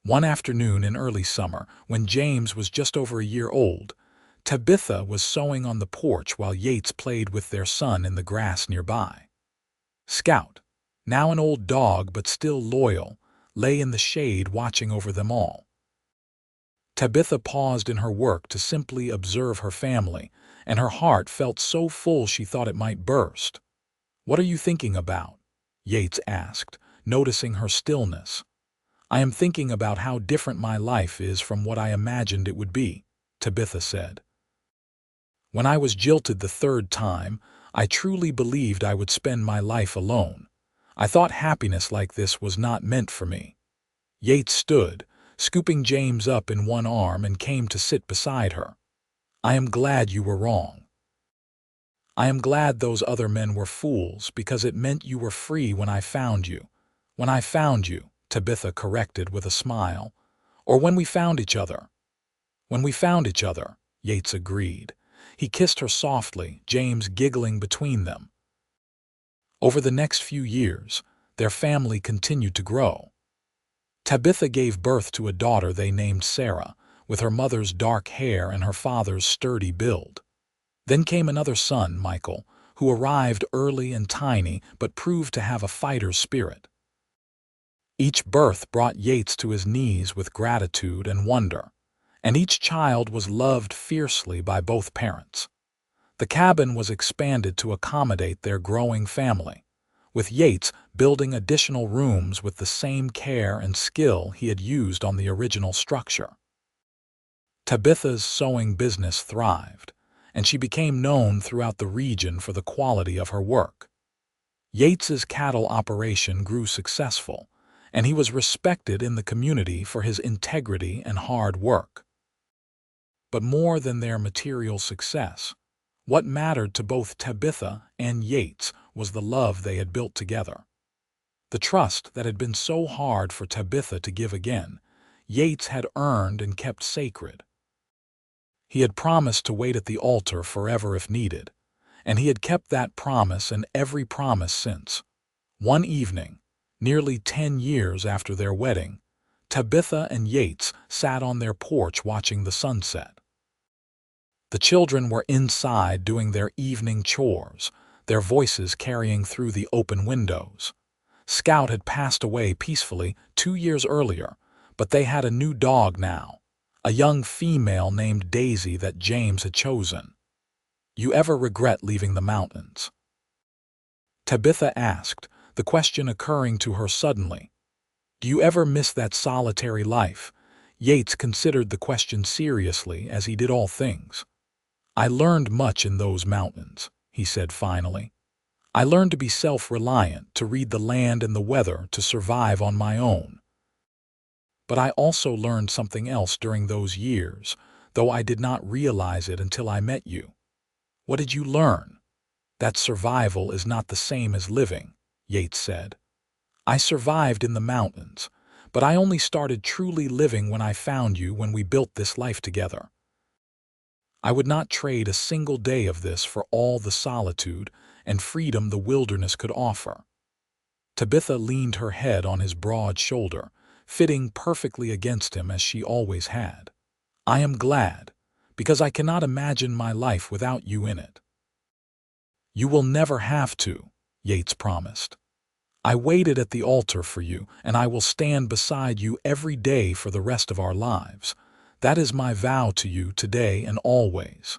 One afternoon in early summer, when James was just over a year old, Tabitha was sewing on the porch while Yates played with their son in the grass nearby. Scout, now an old dog but still loyal, lay in the shade watching over them all. Tabitha paused in her work to simply observe her family, and her heart felt so full she thought it might burst. "What are you thinking about?" Yates asked, noticing her stillness. "I am thinking about how different my life is from what I imagined it would be," Tabitha said. "When I was jilted the third time, I truly believed I would spend my life alone. I thought happiness like this was not meant for me." Yates stood, scooping James up in one arm, and came to sit beside her. "I am glad you were wrong. I am glad those other men were fools, because it meant you were free when I found you." "When I found you," Tabitha corrected with a smile. "Or when we found each other." "When we found each other," Yates agreed. He kissed her softly, James giggling between them. Over the next few years, their family continued to grow. Tabitha gave birth to a daughter they named Sarah, with her mother's dark hair and her father's sturdy build. Then came another son, Michael, who arrived early and tiny but proved to have a fighter's spirit. Each birth brought Yates to his knees with gratitude and wonder, and each child was loved fiercely by both parents. The cabin was expanded to accommodate their growing family, with Yates building additional rooms with the same care and skill he had used on the original structure. Tabitha's sewing business thrived, and she became known throughout the region for the quality of her work. Yates's cattle operation grew successful, and he was respected in the community for his integrity and hard work. But more than their material success, what mattered to both Tabitha and Yates was the love they had built together. The trust that had been so hard for Tabitha to give again, Yates had earned and kept sacred. He had promised to wait at the altar forever if needed, and he had kept that promise and every promise since. One evening, nearly 10 years after their wedding, Tabitha and Yates sat on their porch watching the sunset. The children were inside doing their evening chores, their voices carrying through the open windows. Scout had passed away peacefully 2 years earlier, but they had a new dog now, a young female named Daisy that James had chosen. "You ever regret leaving the mountains?" Tabitha asked, the question occurring to her suddenly. "Do you ever miss that solitary life?" Yates considered the question seriously, as he did all things. "I learned much in those mountains," he said finally. "I learned to be self-reliant, to read the land and the weather, to survive on my own. But I also learned something else during those years, though I did not realize it until I met you." "What did you learn?" "That survival is not the same as living," Yates said. "I survived in the mountains, but I only started truly living when I found you, when we built this life together. I would not trade a single day of this for all the solitude and freedom the wilderness could offer." Tabitha leaned her head on his broad shoulder, fitting perfectly against him as she always had. "I am glad, because I cannot imagine my life without you in it." "You will never have to," Yates promised. "I waited at the altar for you, and I will stand beside you every day for the rest of our lives. That is my vow to you today and always."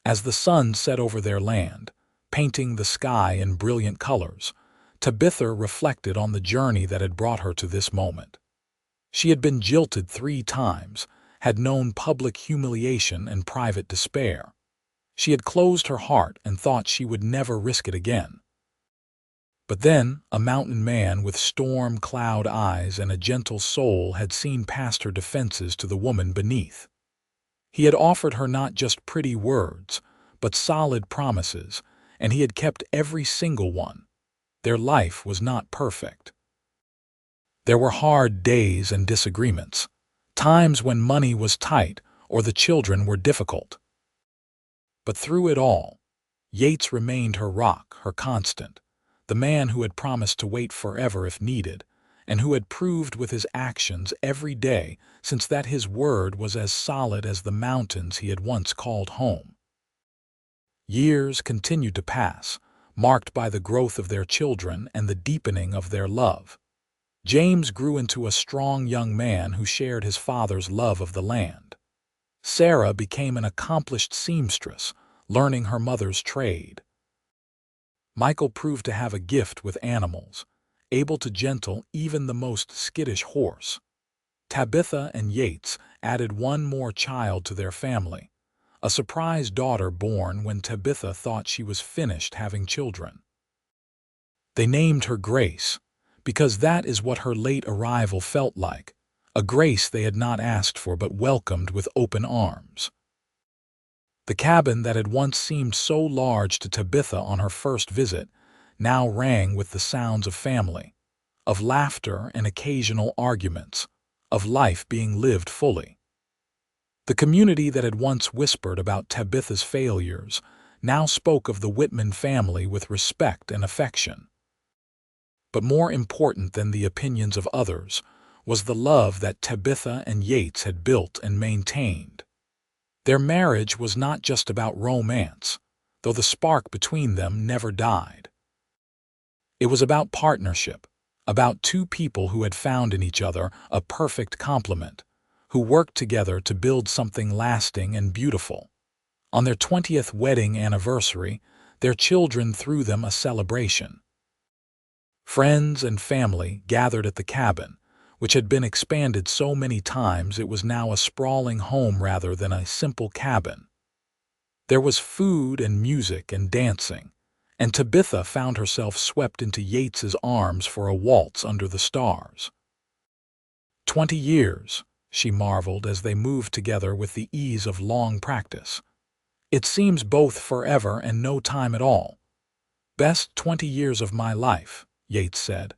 As the sun set over their land, painting the sky in brilliant colors, Tabitha reflected on the journey that had brought her to this moment. She had been jilted 3 times, had known public humiliation and private despair. She had closed her heart and thought she would never risk it again. But then a mountain man with storm cloud eyes and a gentle soul had seen past her defenses to the woman beneath. He had offered her not just pretty words, but solid promises, and he had kept every single one. Their life was not perfect. There were hard days and disagreements, times when money was tight or the children were difficult. But through it all, Yates remained her rock, her constant, the man who had promised to wait forever if needed, and who had proved with his actions every day since that his word was as solid as the mountains he had once called home. Years continued to pass, marked by the growth of their children and the deepening of their love. James grew into a strong young man who shared his father's love of the land. Sarah became an accomplished seamstress, learning her mother's trade. Michael proved to have a gift with animals, able to gentle even the most skittish horse. Tabitha and Yates added one more child to their family, a surprise daughter born when Tabitha thought she was finished having children. They named her Grace, because that is what her late arrival felt like, a grace they had not asked for but welcomed with open arms. The cabin that had once seemed so large to Tabitha on her first visit now rang with the sounds of family, of laughter and occasional arguments, of life being lived fully. The community that had once whispered about Tabitha's failures now spoke of the Whitman family with respect and affection. But more important than the opinions of others was the love that Tabitha and Yates had built and maintained. Their marriage was not just about romance, though the spark between them never died. It was about partnership, about two people who had found in each other a perfect complement, who worked together to build something lasting and beautiful. On their 20th wedding anniversary, their children threw them a celebration. Friends and family gathered at the cabin, which had been expanded so many times it was now a sprawling home rather than a simple cabin. There was food and music and dancing, and Tabitha found herself swept into Yates's arms for a waltz under the stars. 20 years, she marveled as they moved together with the ease of long practice. It seems both forever and no time at all. Best 20 years of my life, Yates said.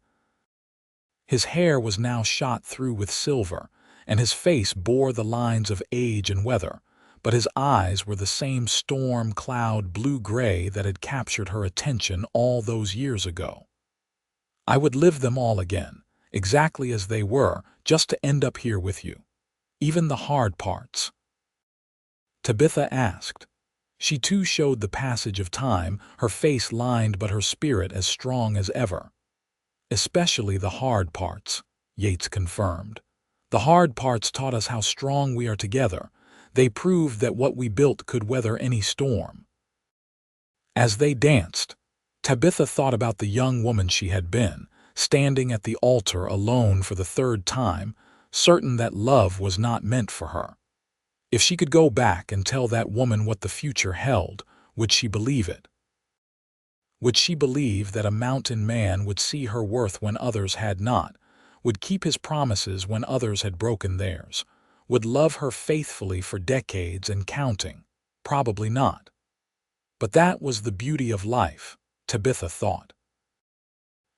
His hair was now shot through with silver, and his face bore the lines of age and weather, but his eyes were the same storm cloud blue-gray that had captured her attention all those years ago. I would live them all again, exactly as they were, just to end up here with you. Even the hard parts. Tabitha asked. She too showed the passage of time, her face lined but her spirit as strong as ever. Especially the hard parts, Yates confirmed. The hard parts taught us how strong we are together. They proved that what we built could weather any storm. As they danced, Tabitha thought about the young woman she had been, standing at the altar alone for the third time, certain that love was not meant for her. If she could go back and tell that woman what the future held, would she believe it? Would she believe that a mountain man would see her worth when others had not, would keep his promises when others had broken theirs, would love her faithfully for decades and counting? Probably not. But that was the beauty of life, Tabitha thought.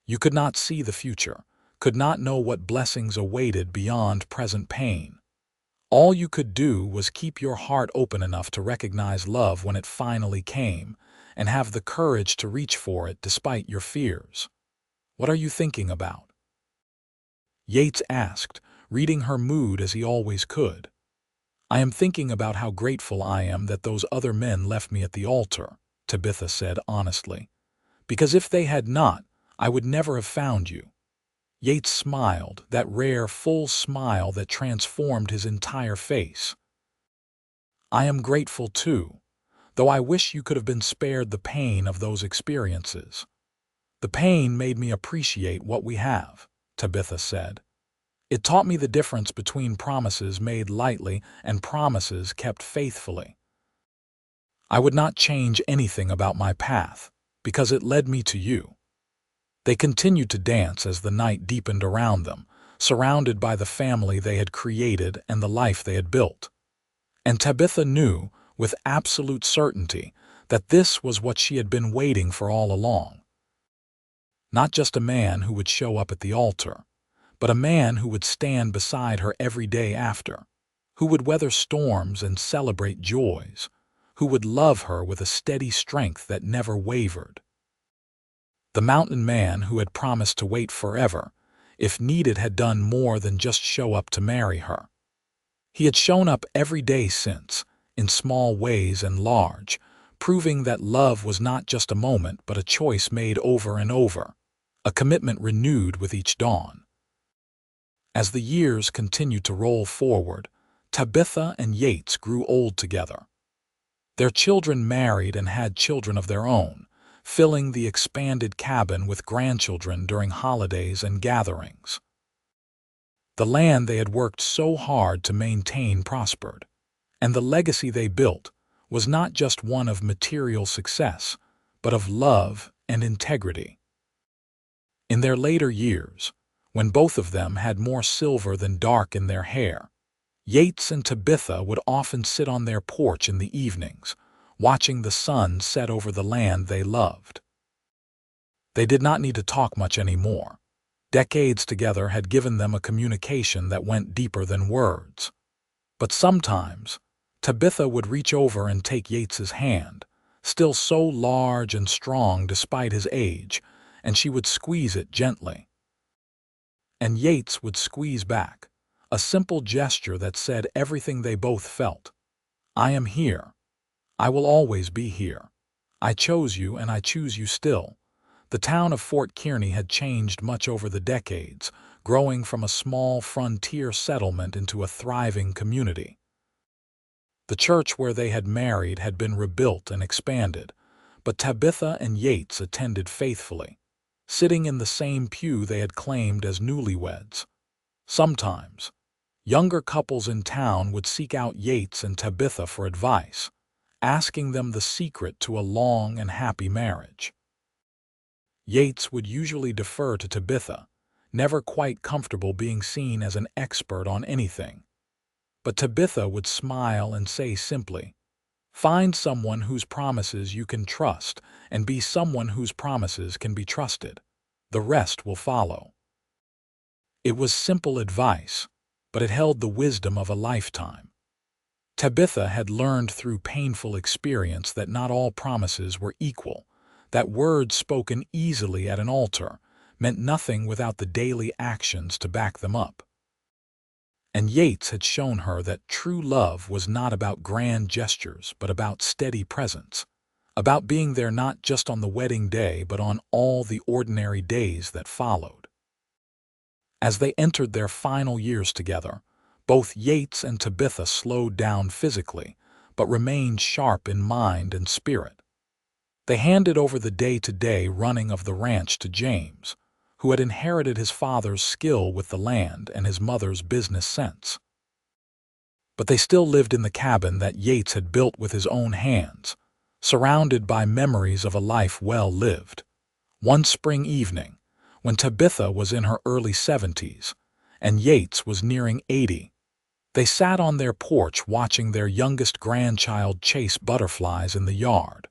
You could not see the future, could not know what blessings awaited beyond present pain. All you could do was keep your heart open enough to recognize love when it finally came, and have the courage to reach for it despite your fears. What are you thinking about? Yates asked, reading her mood as he always could. I am thinking about how grateful I am that those other men left me at the altar, Tabitha said honestly. Because if they had not, I would never have found you. Yates smiled, that rare, full smile that transformed his entire face. I am grateful too, though I wish you could have been spared the pain of those experiences. The pain made me appreciate what we have, Tabitha said. It taught me the difference between promises made lightly and promises kept faithfully. I would not change anything about my path, because it led me to you. They continued to dance as the night deepened around them, surrounded by the family they had created and the life they had built. And Tabitha knew, with absolute certainty, that this was what she had been waiting for all along. Not just a man who would show up at the altar, but a man who would stand beside her every day after. who would weather storms and celebrate joys, who would love her with a steady strength that never wavered. The mountain man who had promised to wait forever, if needed, had done more than just show up to marry her. He had shown up every day since, in small ways and large, proving that love was not just a moment but a choice made over and over, a commitment renewed with each dawn. As the years continued to roll forward, Tabitha and Yates grew old together. Their children married and had children of their own, filling the expanded cabin with grandchildren during holidays and gatherings. The land they had worked so hard to maintain prospered, and the legacy they built was not just one of material success, but of love and integrity. In their later years, when both of them had more silver than dark in their hair, Yates and Tabitha would often sit on their porch in the evenings, watching the sun set over the land they loved. They did not need to talk much anymore. Decades together had given them a communication that went deeper than words. But sometimes, Tabitha would reach over and take Yates's hand, still so large and strong despite his age, and she would squeeze it gently. And Yates would squeeze back, a simple gesture that said everything they both felt. I am here. I will always be here. I chose you and I choose you still. The town of Fort Kearny had changed much over the decades, growing from a small frontier settlement into a thriving community. The church where they had married had been rebuilt and expanded, but Tabitha and Yates attended faithfully, sitting in the same pew they had claimed as newlyweds. Sometimes, younger couples in town would seek out Yates and Tabitha for advice, asking them the secret to a long and happy marriage. Yates would usually defer to Tabitha, never quite comfortable being seen as an expert on anything. But Tabitha would smile and say simply, "Find someone whose promises you can trust and be someone whose promises can be trusted. The rest will follow." It was simple advice, but it held the wisdom of a lifetime. Tabitha had learned through painful experience that not all promises were equal, that words spoken easily at an altar meant nothing without the daily actions to back them up. And Yates had shown her that true love was not about grand gestures but about steady presence, about being there not just on the wedding day but on all the ordinary days that followed. As they entered their final years together, both Yates and Tabitha slowed down physically but remained sharp in mind and spirit. They handed over the day-to-day running of the ranch to James, who had inherited his father's skill with the land and his mother's business sense. But they still lived in the cabin that Yates had built with his own hands, surrounded by memories of a life well lived. One spring evening, when Tabitha was in her early 70s and Yates was nearing 80, they sat on their porch watching their youngest grandchild chase butterflies in the yard.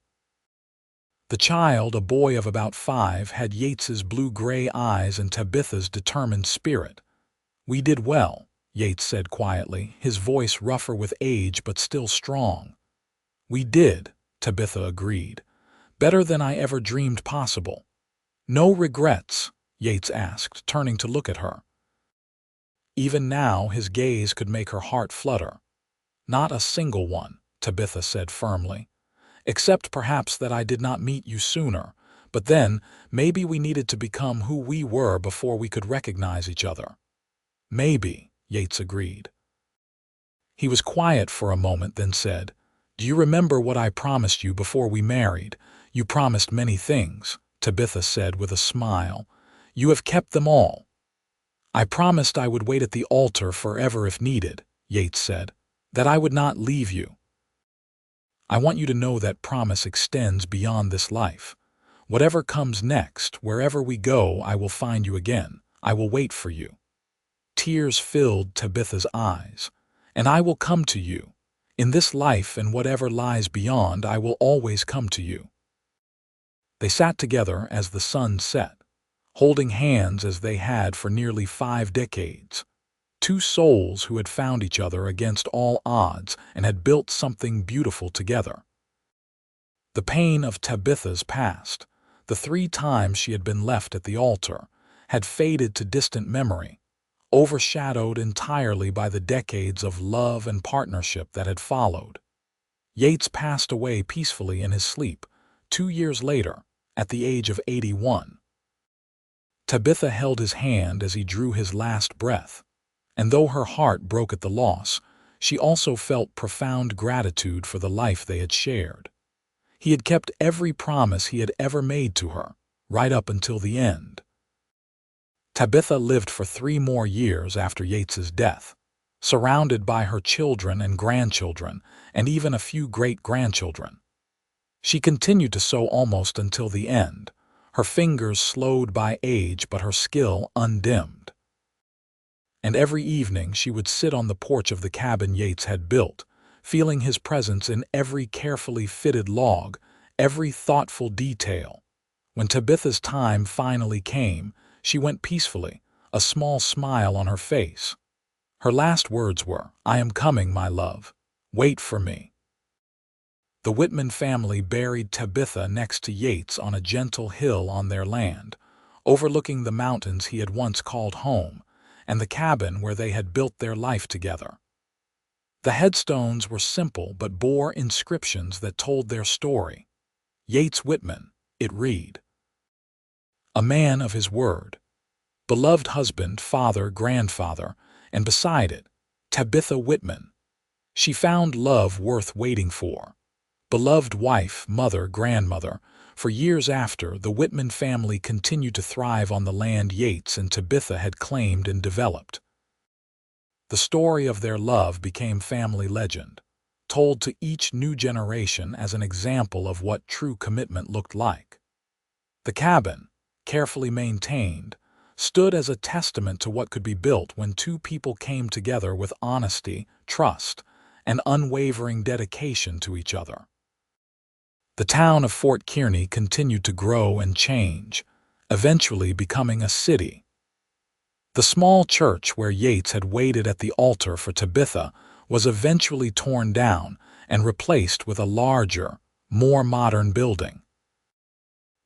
The child, a boy of about 5, had Yates's blue-gray eyes and Tabitha's determined spirit. "We did well," Yates said quietly, his voice rougher with age but still strong. "We did," Tabitha agreed. "Better than I ever dreamed possible." "No regrets?" Yates asked, turning to look at her. Even now, his gaze could make her heart flutter. "Not a single one," Tabitha said firmly. "Except perhaps that I did not meet you sooner, but then maybe we needed to become who we were before we could recognize each other." "Maybe," Yates agreed. He was quiet for a moment, then said, "Do you remember what I promised you before we married?" "You promised many things," Tabitha said with a smile. "You have kept them all." "I promised I would wait at the altar forever if needed," Yates said, "that I would not leave you. I want you to know that promise extends beyond this life. Whatever comes next, wherever we go, I will find you again. I will wait for you." Tears filled Tabitha's eyes. "And I will come to you. In this life and whatever lies beyond, I will always come to you." They sat together as the sun set, holding hands as they had for nearly 5 decades. Two souls who had found each other against all odds and had built something beautiful together. The pain of Tabitha's past, the 3 times she had been left at the altar, had faded to distant memory, overshadowed entirely by the decades of love and partnership that had followed. Yates passed away peacefully in his sleep 2 years later, at the age of 81. Tabitha held his hand as he drew his last breath, and though her heart broke at the loss, she also felt profound gratitude for the life they had shared. He had kept every promise he had ever made to her, right up until the end. Tabitha lived for 3 more years after Yates's death, surrounded by her children and grandchildren, and even a few great-grandchildren. She continued to sew almost until the end, her fingers slowed by age but her skill undimmed. And every evening she would sit on the porch of the cabin Yates had built, feeling his presence in every carefully fitted log, every thoughtful detail. When Tabitha's time finally came, she went peacefully, a small smile on her face. Her last words were, "I am coming, my love. Wait for me." The Whitman family buried Tabitha next to Yates on a gentle hill on their land, overlooking the mountains he had once called home, and the cabin where they had built their life together. The headstones were simple but bore inscriptions that told their story. Yates Whitman, it read. A man of his word. Beloved husband, father, grandfather, and beside it, Tabitha Whitman. She found love worth waiting for. Beloved wife, mother, grandmother. For years after, the Whitman family continued to thrive on the land Yates and Tabitha had claimed and developed. The story of their love became family legend, told to each new generation as an example of what true commitment looked like. The cabin, carefully maintained, stood as a testament to what could be built when 2 people came together with honesty, trust, and unwavering dedication to each other. The town of Fort Kearny continued to grow and change, eventually becoming a city. The small church where Yates had waited at the altar for Tabitha was eventually torn down and replaced with a larger, more modern building.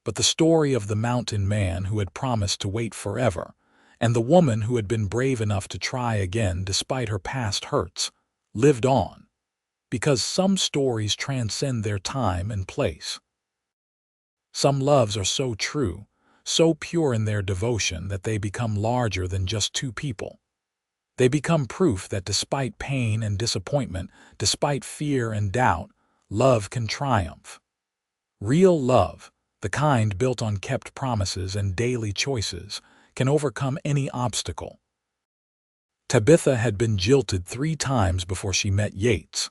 But the story of the mountain man who had promised to wait forever, and the woman who had been brave enough to try again despite her past hurts, lived on, because some stories transcend their time and place. Some loves are so true, so pure in their devotion that they become larger than just 2 people. They become proof that despite pain and disappointment, despite fear and doubt, love can triumph. Real love, the kind built on kept promises and daily choices, can overcome any obstacle. Tabitha had been jilted 3 times before she met Yates.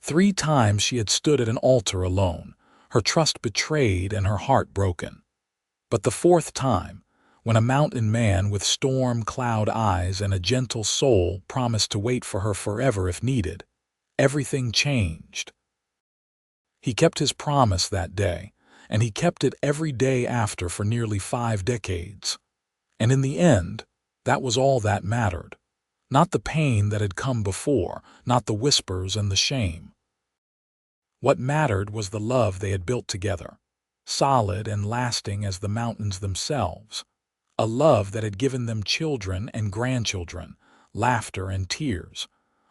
3 times she had stood at an altar alone, her trust betrayed and her heart broken. But the 4th time, when a mountain man with storm cloud eyes and a gentle soul promised to wait for her forever if needed, everything changed. He kept his promise that day, and he kept it every day after for nearly 5 decades. And in the end, that was all that mattered. Not the pain that had come before, not the whispers and the shame. What mattered was the love they had built together, solid and lasting as the mountains themselves, a love that had given them children and grandchildren, laughter and tears,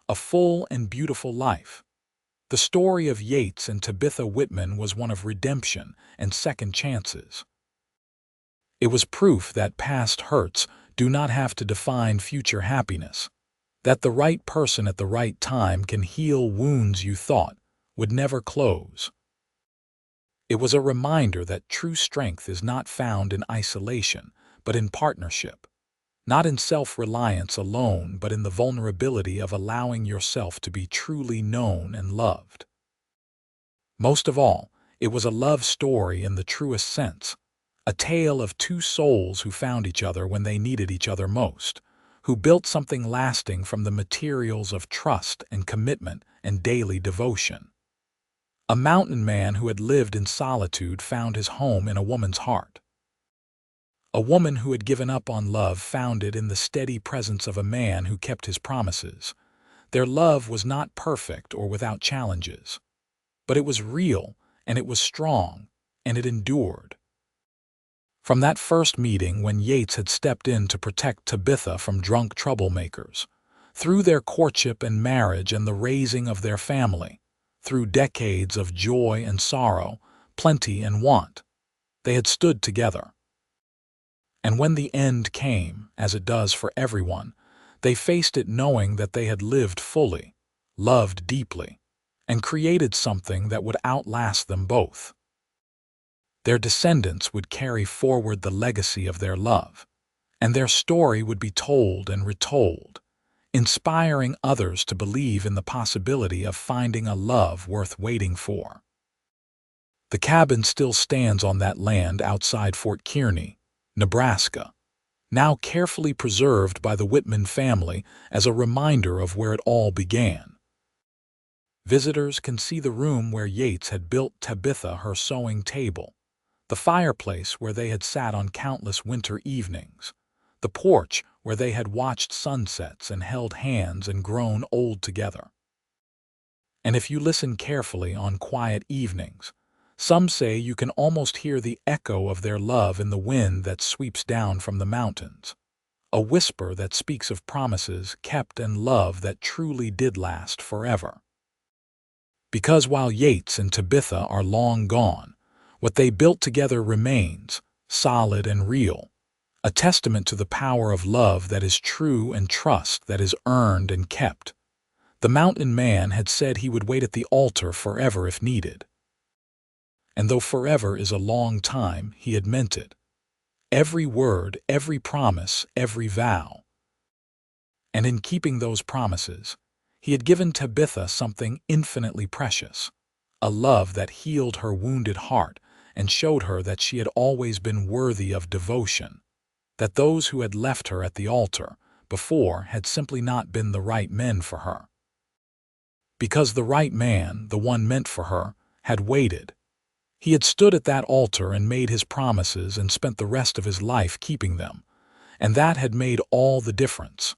a full and beautiful life. The story of Yates and Tabitha Whitman was one of redemption and second chances. It was proof that past hurts do not have to define future happiness, that the right person at the right time can heal wounds you thought would never close. It was a reminder that true strength is not found in isolation, but in partnership, not in self-reliance alone, but in the vulnerability of allowing yourself to be truly known and loved. Most of all, it was a love story in the truest sense, a tale of 2 souls who found each other when they needed each other most, who built something lasting from the materials of trust and commitment and daily devotion. A mountain man who had lived in solitude found his home in a woman's heart. A woman who had given up on love found it in the steady presence of a man who kept his promises. Their love was not perfect or without challenges, but it was real, and it was strong, and it endured. From that first meeting when Yates had stepped in to protect Tabitha from drunk troublemakers, through their courtship and marriage and the raising of their family, through decades of joy and sorrow, plenty and want, they had stood together. And when the end came, as it does for everyone, they faced it knowing that they had lived fully, loved deeply, and created something that would outlast them both. Their descendants would carry forward the legacy of their love, and their story would be told and retold, inspiring others to believe in the possibility of finding a love worth waiting for. The cabin still stands on that land outside Fort Kearny, Nebraska, now carefully preserved by the Whitman family as a reminder of where it all began. Visitors can see the room where Yates had built Tabitha her sewing table, the fireplace where they had sat on countless winter evenings, the porch where they had watched sunsets and held hands and grown old together. And if you listen carefully on quiet evenings, some say you can almost hear the echo of their love in the wind that sweeps down from the mountains, a whisper that speaks of promises kept and love that truly did last forever. Because while Yates and Tabitha are long gone, what they built together remains, solid and real, a testament to the power of love that is true and trust that is earned and kept. The mountain man had said he would wait at the altar forever if needed. And though forever is a long time, he had meant it. Every word, every promise, every vow. And in keeping those promises, he had given Tabitha something infinitely precious, a love that healed her wounded heart and showed her that she had always been worthy of devotion, that those who had left her at the altar before had simply not been the right men for her. Because the right man, the one meant for her, had waited. He had stood at that altar and made his promises and spent the rest of his life keeping them, and that had made all the difference.